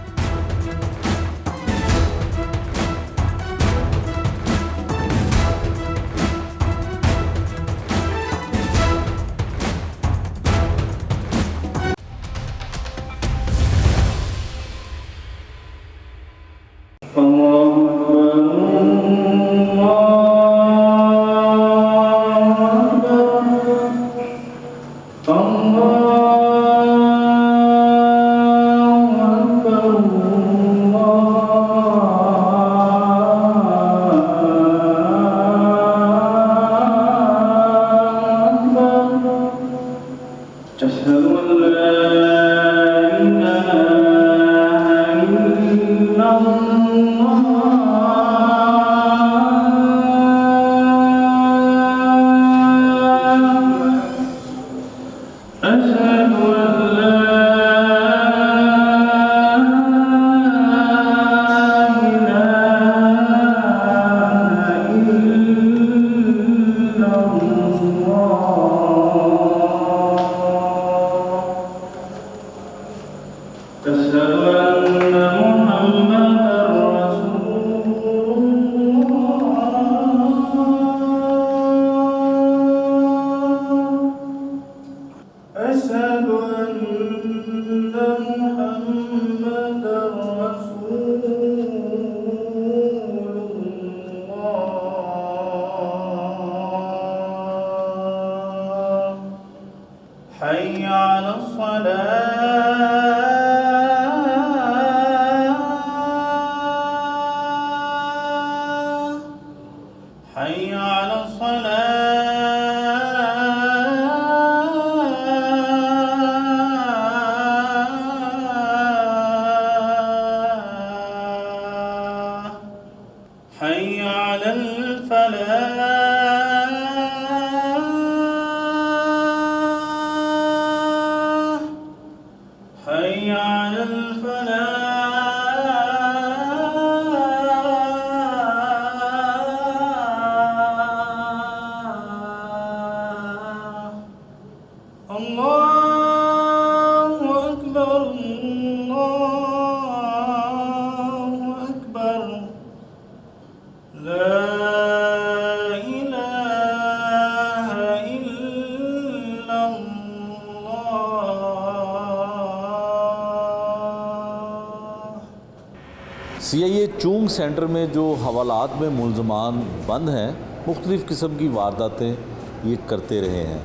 CIA चूंग सेंटर में जो हवालात में मुलजमान बंद हैं, मुख्तलिफ़ किस्म की वारदातें ये करते रहे हैं,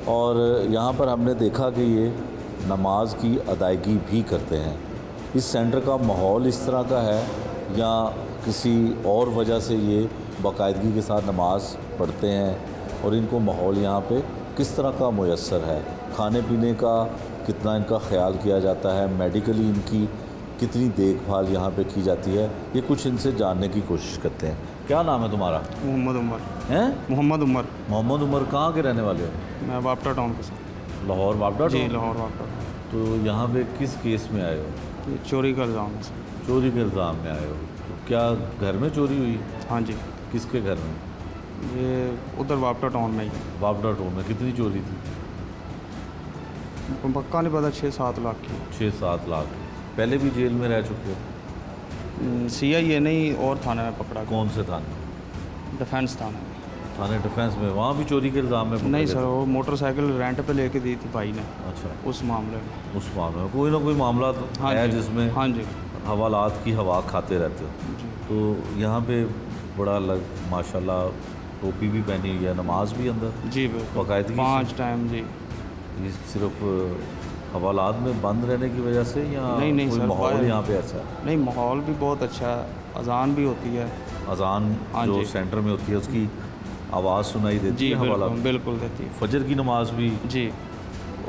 और यहाँ पर हमने देखा कि ये नमाज की अदायगी भी करते हैं। इस सेंटर का माहौल इस तरह का है या किसी और वजह से ये बाकायदगी के साथ नमाज पढ़ते हैं, और इनको माहौल यहाँ पे किस तरह का मुयस्सर है? खाने पीने का कितना इनका ख्याल किया जाता है, मेडिकली इनकी कितनी देखभाल यहाँ पे की जाती है, ये कुछ इनसे जानने की कोशिश करते हैं। क्या नाम है तुम्हारा? मोहम्मद उमर। हैं? मोहम्मद उमर। मोहम्मद उमर। कहाँ के रहने वाले हो? मैं वापटा टाउन के साथ। लाहौर वापटा जी टाउन? लाहौर वापटा। तो यहाँ पे किस केस में आए हो? ये चोरी का इल्ज़ाम है सर। चोरी के इल्ज़ाम में आए हो। तो क्या घर में चोरी हुई? हाँ जी, किसके घर में? ये उधर वापटा टाउन में ही है। वापटा टाउन में। कितनी चोरी थी? पक्का नहीं पता, 6-7 लाख की। 6-7 लाख। पहले भी जेल में रह चुके हो? CIA नहीं और थाने में पकड़ा गया। कौन से थाने? डिफेंस थाने में। थाने डिफेंस में। वहाँ भी चोरी के इल्ज़ाम में पकड़े नहीं गए सर, थे? वो मोटरसाइकिल रेंट पे लेके दी थी भाई ने, अच्छा, उस मामले में। उस मामले में कोई ना कोई मामला तो हाँ है जी, जिसमें हाँ जी हवालात की हवा खाते रहते हो। जी। तो यहाँ पे बड़ा माशाल्लाह टोपी भी पहनी हुई है, नमाज भी अंदर जी बिल्कुल, बाकायदगी से? 5 टाइम जी। ये सिर्फ हवालात में बंद रहने की वजह से या नहीं कोई सर, माहौल बाहर- यहाँ पे ऐसा है? नहीं, माहौल भी बहुत अच्छा है, अजान भी होती है। अजान हाँ जो जी। सेंटर में होती है उसकी आवाज़ सुनाई देती जी है हवालात बिल्कुल में? बिल्कुल देती है। फजर की नमाज भी जी,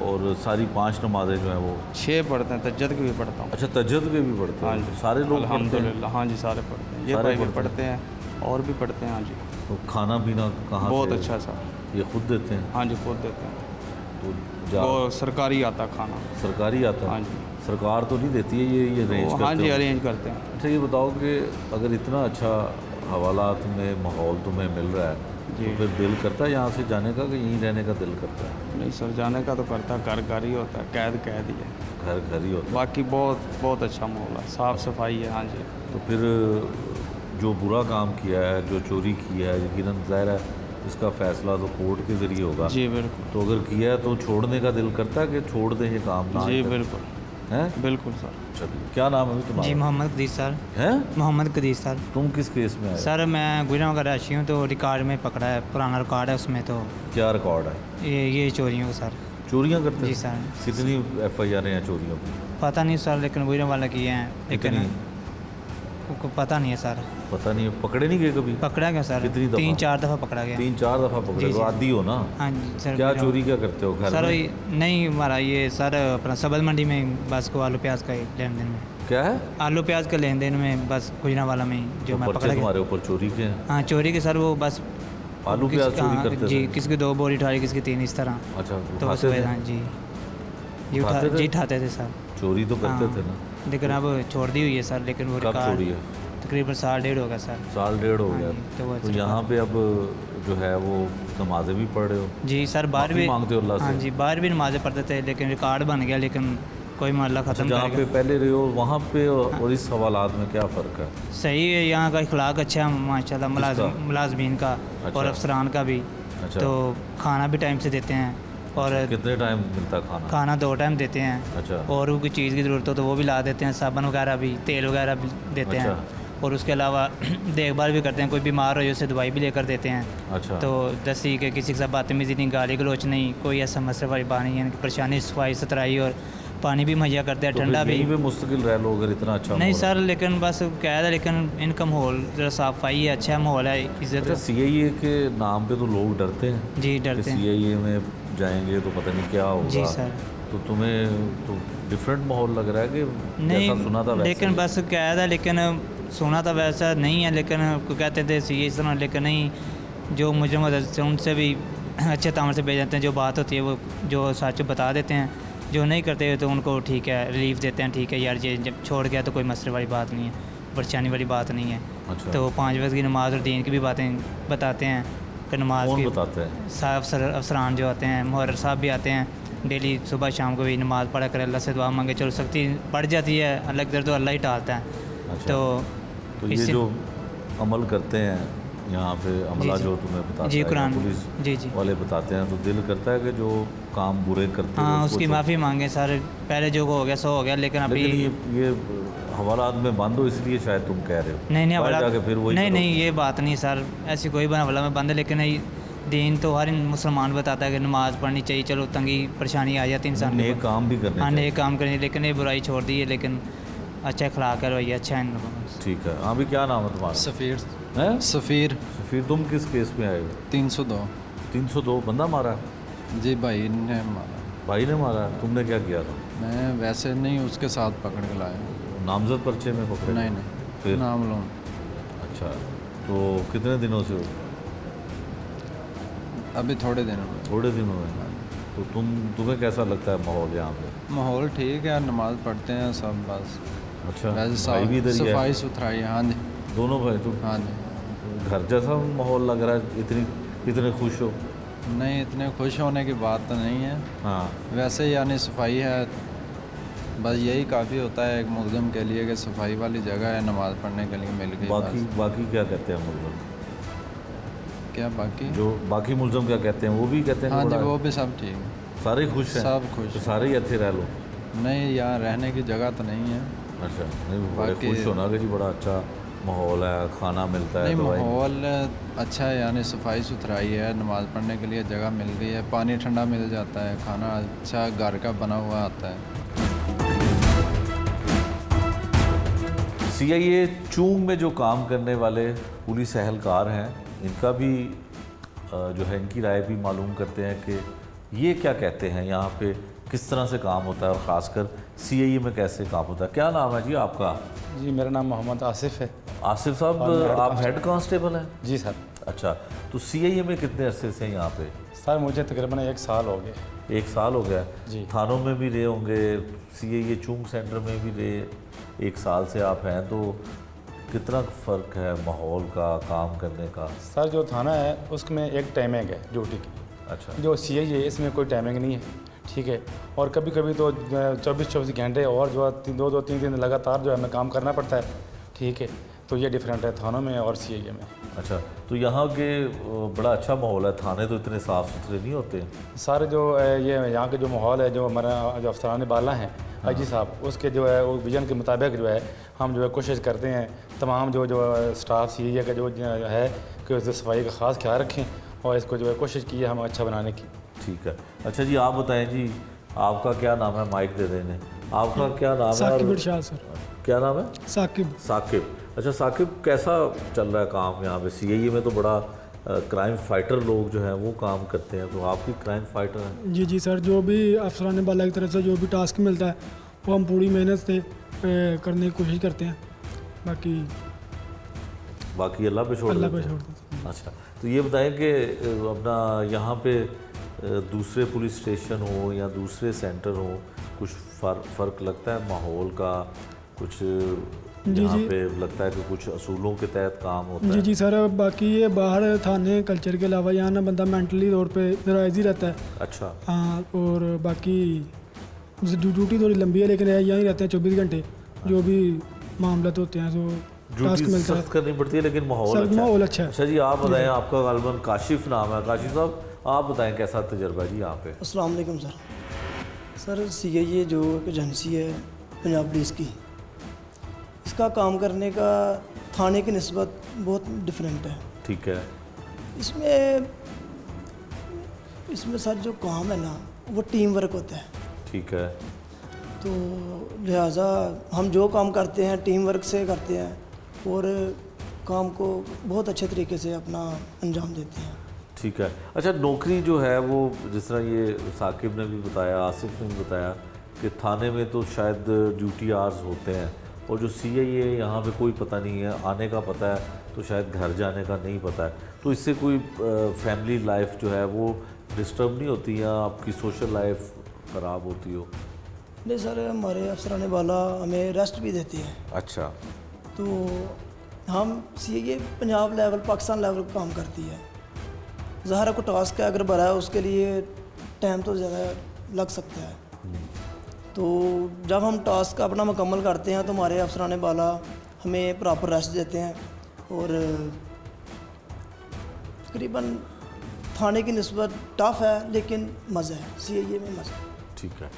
और सारी 5 नमाजें जो हैं वो? 6 पढ़ते हैं, तहज्जुद की भी पढ़ता हूँ। अच्छा, तहज्जुद के भी पढ़ते हाँ हैं? जी, सारे लोग पढ़ते हैं? अल्हम्दुलिल्लाह। हाँ जी, सारे पढ़ते हैं। ये सारे भाई भी पढ़ते पढ़ते हैं और भी पढ़ते हैं। हाँ जी, तो खाना पीना कहाँ बहुत से? अच्छा सर। ये खुद देते हैं? हाँ जी, खुद देते हैं। तो जा वो सरकारी आता खाना। सरकारी आता हाँ है? जी, सरकार तो नहीं देती है, ये अरेंज वो करते हाँ जी हो? अरेंज करते हैं। अच्छा, ये बताओ कि अगर इतना अच्छा हवालात में माहौल तुम्हें मिल रहा है जी। तो फिर दिल करता है यहाँ से जाने का कि यहीं रहने का दिल करता है? नहीं सर, जाने का तो करता है, घर ही होता है, कैद ही है। घर घर ही होता है? बाकी बहुत बहुत अच्छा माहौल है, साफ़ सफाई है। हाँ जी। तो फिर जो बुरा काम किया है, जो चोरी किया है, यकीनन ज़ाहिर है इसका फ़ैसला तो कोर्ट के ज़रिए होगा। जी बिल्कुल। तो अगर किया है तो छोड़ने का दिल करता है कि छोड़ दें ये काम ना? जी बिल्कुल हैं? बिल्कुल सर। चलिए, क्या नाम है जी तुम्हारा? मोहम्मद कदीस सर। हैं? मोहम्मद कदीस सर। तुम किस केस में आए? सर मैं गुजरात का राशि हूँ, तो रिकॉर्ड में पकड़ा है, पुराना रिकॉर्ड है उसमें। तो क्या रिकॉर्ड है? ये चोरियों का सर। चोरियाँ करते जी हैं? सर। कितनी FIR हैं चोरियों की? पता नहीं सर, लेकिन गुजरात वाला किए हैं, लेकिन कितनी? को पता नहीं है सर। पता नहीं है, पकड़े नहीं गए कभी? पकड़ा गया सर, कितनी दफ़ा? 3-4 दफ़ा पकड़ा गया। 3-4 दफ़ा पकड़े? जी, तो जी। आदी हो ना? हाँ जी सर। क्या गुजरात- चोरी क्या करते हो घर सर में? नहीं, हमारा ये सर अपना सबल मंडी में बस को आलू प्याज का ही लेन देन में, क्या है? आलू प्याज का लेन देन में बस गुजरात वाला में ही जो तो मैं पर्चे पकड़ा गया। तुम्हारे ऊपर चोरी के हैं? हाँ चोरी के सर, वो बस आलू प्याज चोरी करते जी, थे? किसी की 2 बोरी उठाई, किसी की 3, इस तरह। अच्छा, तो बस उठाते थे? हाँ जी, जी उठाते थे? जी उठाते थे सर। चोरी तो करते हाँ। थे ना? लेकिन अब छोड़ दी हुई है सर, लेकिन वो कब रिकॉर्ड छोड़ी है? तकरीबन 1.5 हो गया सर। 1.5 हो हाँ गया। जी, तो वो तो अच्छा यहाँ पे अब जो है वो नमाजें भी पढ़ रहे हो? जी सर, बाहर माफ़ी भी मांगते हो अल्लाह हाँ से? जी, बाहर भी नमाज़ें पढ़ते थे, लेकिन रिकॉर्ड बन गया, लेकिन कोई मामला अच्छा, ख़त्म जहाँ कर पे गया। पहले रहे हो वहाँ पे और इस हवालात में क्या फ़र्क है? सही है, यहाँ का इखलाक अच्छा है माशाल्लाह, मुलाजमीन का अच्छा। और अफसरान का भी। अच्छा। तो खाना भी टाइम से देते हैं, और कितने टाइम मिलता है खाना? खाना 2 टाइम देते हैं। अच्छा। और कोई चीज़ की ज़रूरत हो तो वो भी ला देते हैं, साबुन वगैरह भी, तेल वगैरह भी देते अच्छा। हैं। और उसके अलावा देखभाल भी करते हैं, कोई बीमार हो उसे दवाई भी लेकर देते हैं। अच्छा। तो दस्ती के किसी के साथ बदतमीज़ी नहीं, गाली गलोच नहीं, कोई ऐसा मसले वाली बात नहीं है। परेशानी, सफाई सुथराई और पानी भी मुहैया करते हैं, तो ठंडा फिर भी। यहीं पे मुस्तकिल रह लो अगर इतना अच्छा नहीं माहौल है। सर, लेकिन बस कैद है, लेकिन इनका माहौल जरा सफाई है, अच्छा माहौल है, अच्छा, इज्जत। CIA के नाम पे तो लोग डरते हैं जी कि डरते हैं। CIA में जाएंगे तो पता नहीं क्या होगा। जी सर। तो तुम्हें तो डिफरेंट माहौल लग रहा है कि जैसा सुना था नहीं, वैसे लेकिन ही? बस कैद है, लेकिन सुना था वैसा नहीं है, लेकिन कोई कहते थे ये इस तरह, लेकिन नहीं, जो मुझे मदद से उनसे भी अच्छे तामर से भेज जाते हैं, जो बात होती है वो जो सच बता देते हैं, जो नहीं करते तो उनको ठीक है रिलीफ देते हैं, ठीक है यार ये जब छोड़ गया तो कोई मसले वाली बात नहीं है, परेशानी वाली बात नहीं है। अच्छा। तो 5 वक्त की नमाज और दीन की भी बातें बताते हैं कि नमाज कौन की बताते हैं? साहब अफसरान जो आते हैं, मुहर्र साहब भी आते हैं, डेली सुबह शाम को भी नमाज़ पढ़ा कर अल्लाह से दुआ मांगे, चलो सख्ती बढ़ जाती है, अल्लाह की तरफ तो अल्लाह ही टालता है। अच्छा। तो ये इससे- जो अमल करते हैं यहाँ पे अमला जी। जो तुम्हें बताता जी, है या कुरान। पुलिस जी, जी। वाले बताते हैं तो दिल करता है कि जो काम बुरे करते हैं हाँ, उसको उसकी छोड़- माफ़ी मांगे सर, पहले जो हो गया सो हो गया, लेकिन अभी लेकिन ये हवालात में बंद हो इसलिए शायद तुम कह रहे हो। नहीं बाहर हवाला जाके फिर वही नहीं करो। नहीं, ये बात नहीं सर, ऐसी कोई हवाला में बंद है, लेकिन ये दीन तो हर मुसलमान बताता है कि नमाज़ पढ़नी चाहिए, चलो तंगी परेशानी आ जाती है इंसान नेक काम भी करने हाँ चाहिए। नेक काम करनी, लेकिन ये बुराई छोड़ दी है, लेकिन अच्छा अखलाक है, रवैया अच्छा है इन लोगों में। ठीक है। हाँ भी, क्या नाम है तुम्हारा? सफ़ीर हैं? सफ़ीर फिर तुम किस केस में आए हो? 302 302 बंदा मारा? जी भाई ने मारा। भाई ने मारा? तुमने क्या किया था? मैं वैसे नहीं, उसके साथ पकड़ के लाया। नामजद पर्चे में पकड़े? नहीं फिर? नाम लोन। अच्छा, तो कितने दिनों से हो? अभी थोड़े दिनों में। थोड़े दिनों में। तो तुम्हें कैसा लगता है माहौल यहाँ पे? माहौल ठीक है, नमाज़ पढ़ते हैं सब, बस अच्छा, वैसे भाई भी इधर ही है? सफाई सुथराई, हाँ जी। दोनों भाई? तो हाँ जी। घर जैसा माहौल लग रहा है, इतने खुश हो? नहीं, इतने खुश होने की बात तो नहीं है। हाँ, वैसे यानी सफाई है, बस यही काफ़ी होता है एक मुल्ज़िम के लिए कि सफाई वाली जगह है, नमाज़ पढ़ने के लिए मिल गई। बाकी क्या कहते हैं मुल्ज़िम? क्या बाकी? जो बाकी मुल्ज़िम क्या कहते हैं, वो भी कहते हैं हाँ कि जी, बड़ा- वो भी सब ठीक है। सारे खुश हैं? सब खुश तो हैं। सारे ही अच्छे रह लो? नहीं, यहाँ रहने की जगह तो नहीं है। अच्छा, नहीं बड़े बाकी- खुश हो ना कि जी बड़ा अच्छा माहौल है, खाना मिलता है? नहीं, दवाई- माहौल अच्छा है, यानी सफाई सुथराई है, नमाज़ पढ़ने के लिए जगह मिल गई है, पानी ठंडा मिल जाता है, खाना अच्छा घर का बना हुआ आता है। CIA चूंग में जो काम करने वाले पुलिस एहलकार हैं, इनका भी जो है इनकी राय भी मालूम करते हैं कि ये क्या कहते हैं यहाँ पे, किस तरह से काम होता है और ख़ासकर CIA में कैसे काम होता है। क्या नाम है जी आपका? जी, मेरा नाम मोहम्मद आसिफ है। आसिफ साहब, आप हेड कांस्टेबल हैं? जी सर। अच्छा, तो CIA में कितने अरसे से हैं यहाँ पे? सर मुझे तकरीबन 1 साल हो गए। 1 साल हो गया? जी। थानों में भी रहे होंगे, CIA चूंग सेंटर में भी रहे, 1 साल से आप हैं, तो कितना फ़र्क है माहौल का, काम करने का? सर जो थाना है उसमें एक टाइमिंग है ड्यूटी की। अच्छा। जो CIA है इसमें कोई टाइमिंग नहीं है, ठीक है। और कभी कभी तो 24 घंटे और जो 2-3 दिन लगातार जो है हमें काम करना पड़ता है, ठीक है। तो ये डिफरेंट है थानों में और CIA में। अच्छा, तो यहाँ के बड़ा अच्छा माहौल है, थाने तो इतने साफ़ सुथरे नहीं होते? सर जो ये यहाँ के जो माहौल है, जो हमारा जो अफसरान बाला हैं IG साहब, उसके जो है वो विजन के मुताबिक जो है हम जो है कोशिश करते हैं तमाम जो स्टाफ CIA का जो है कि उस सफाई का ख़ास ख्याल रखें और इसको जो है कोशिश की है हम अच्छा बनाने की। ठीक है। अच्छा जी, आप बताएं जी, आपका क्या नाम है? माइक दे देने। आपका क्या नाम है? साकिब इरशाद सर। क्या नाम है? साकिब। साकिब। अच्छा साकिब, कैसा चल रहा है काम यहाँ पे? CIA में तो बड़ा क्राइम फाइटर लोग जो हैं वो काम करते हैं, तो आप भी क्राइम फाइटर हैं? जी जी सर, जो भी अफसरान बाला की तरफ से जो भी टास्क मिलता है वो हम पूरी मेहनत से करने की कोशिश करते हैं। बाकी अल्लाह पे छोड़ अल्लाह पे देते हैं? छोड़ देते हैं। अच्छा, तो ये बताएं कि अपना यहाँ पे दूसरे पुलिस स्टेशन हो या दूसरे सेंटर हो, कुछ फ़र्क लगता है माहौल का? कुछ यहाँ पे लगता है कि कुछ असूलों के तहत काम होता जी है? जी सर, बाकी ये बाहर थाने कल्चर के अलावा यहाँ ना बंदा मेंटली तौर पे नाराज़ ही रहता है। अच्छा। हाँ, और बाकी ड्यूटी थोड़ी लंबी है, लेकिन यहाँ ही रहते हैं 24 घंटे। जो भी मामला होते हैं तो टास्क ड्यूटी मिलता सख्त करनी पड़ती है, लेकिन माहौल सर अच्छा माहौल अच्छा है। अच्छा जी, आप बताएं, आपका गालिबन काशिफ नाम है। काशिफ साहब, आप बताएं कैसा तजर्बा जी यहाँ पे? अस्सलाम वालेकुम सर। सर CIA जो एक एजेंसी है पंजाब पुलिस की, इसका काम करने का थाने की निस्बत बहुत डिफरेंट है। ठीक है। इसमें सर जो काम है ना वो टीम वर्क होता है, ठीक है। तो लिहाजा हम जो काम करते हैं टीम वर्क से करते हैं और काम को बहुत अच्छे तरीके से अपना अंजाम देते हैं। ठीक है। अच्छा, नौकरी जो है वो जिस तरह ये साकिब ने भी बताया, आसिफ ने भी बताया कि थाने में तो शायद ड्यूटी आवर्स होते हैं, और जो CIA यहाँ पे कोई पता नहीं है, आने का पता है तो शायद घर जाने का नहीं पता है, तो इससे कोई फैमिली लाइफ जो है वो डिस्टर्ब नहीं होती या आपकी सोशल लाइफ ख़राब होती हो? नहीं सर, हमारे अफसरान बाला हमें रेस्ट भी देते हैं। अच्छा। तो हम CIA Punjab level Pakistan level पर काम करती है। ज़ाहिर है को टास्क है, अगर बड़ा है उसके लिए टाइम तो ज़्यादा लग सकता है। तो जब हम टास्क अपना मुकम्मल करते हैं तो हमारे अफसरान बाला हमें प्रॉपर रेस्ट देते हैं और तकरीबन थाने की निस्बत टफ है, लेकिन मज़ा है CIA में, मज़ा। ठीक है।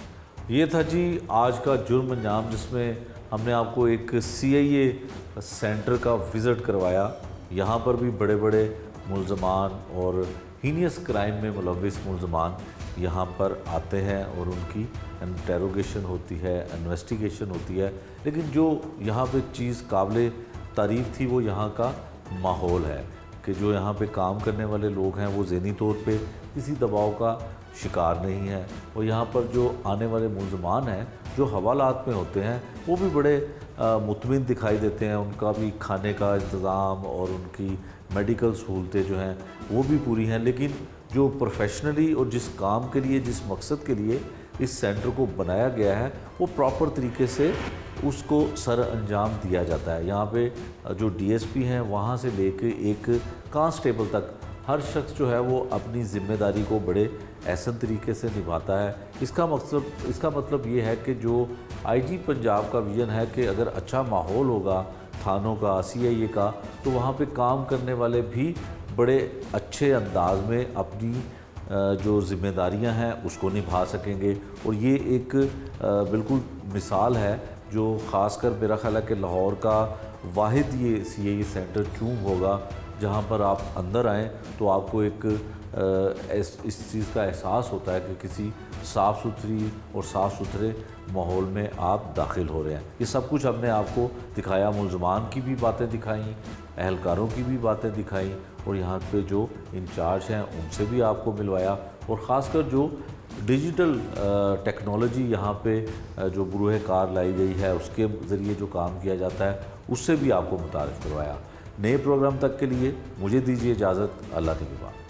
ये था जी आज का जुर्म अंजाम, जिसमें हमने आपको एक CIA सेंटर का विज़िट करवाया। यहाँ पर भी बड़े बड़े मुल्ज़मान और हीनियस क्राइम में मुलविस मुल्ज़मान यहाँ पर आते हैं और उनकी इंटेरोगेशन होती है, इन्वेस्टिगेशन होती है। लेकिन जो यहाँ पे चीज़ काबिल तारीफ़ थी वो यहाँ का माहौल है कि जो यहाँ पे काम करने वाले लोग हैं वो ज़हनी तौर पे किसी दबाव का शिकार नहीं है। और यहाँ पर जो आने वाले मुलजमान हैं जो हवालात में होते हैं वो भी बड़े मुतमिन दिखाई देते हैं। उनका भी खाने का इंतज़ाम और उनकी मेडिकल सहूलतें जो हैं वो भी पूरी हैं। लेकिन जो प्रोफेशनली और जिस काम के लिए, जिस मकसद के लिए इस सेंटर को बनाया गया है वो प्रॉपर तरीके से उसको सर अंजाम दिया जाता है। यहाँ पे जो डीएसपी हैं वहाँ से लेके एक कांस्टेबल तक हर शख्स जो है वो अपनी ज़िम्मेदारी को बड़े एहसन तरीके से निभाता है। इसका मतलब ये है कि जो आईजी पंजाब का विज़न है कि अगर अच्छा माहौल होगा थानों का, सीआईए का, तो वहाँ पे काम करने वाले भी बड़े अच्छे अंदाज में अपनी जो ज़िम्मेदारियां हैं उसको निभा सकेंगे। और ये एक बिल्कुल मिसाल है जो ख़ासकर मेरा ख्याल है कि लाहौर का वाहिद ये सीआईए सेंटर चूम होगा जहाँ पर आप अंदर आएँ तो आपको एक इस चीज़ का एहसास होता है कि किसी साफ़ सुथरी और साफ़ सुथरे माहौल में आप दाखिल हो रहे हैं। ये सब कुछ हमने आपको दिखाया, मुलजमान की भी बातें दिखाई, अहलकारों की भी बातें दिखाई और यहाँ पे जो इंचार्ज हैं उनसे भी आपको मिलवाया। और ख़ासकर जो डिजिटल टेक्नोलॉजी यहाँ पे जो बरूह कार लाई गई है उसके ज़रिए जो काम किया जाता है उससे भी आपको मुतारिफ़ करवाया। नए प्रोग्राम तक के लिए मुझे दीजिए इजाज़त। अल्लाह के बाद।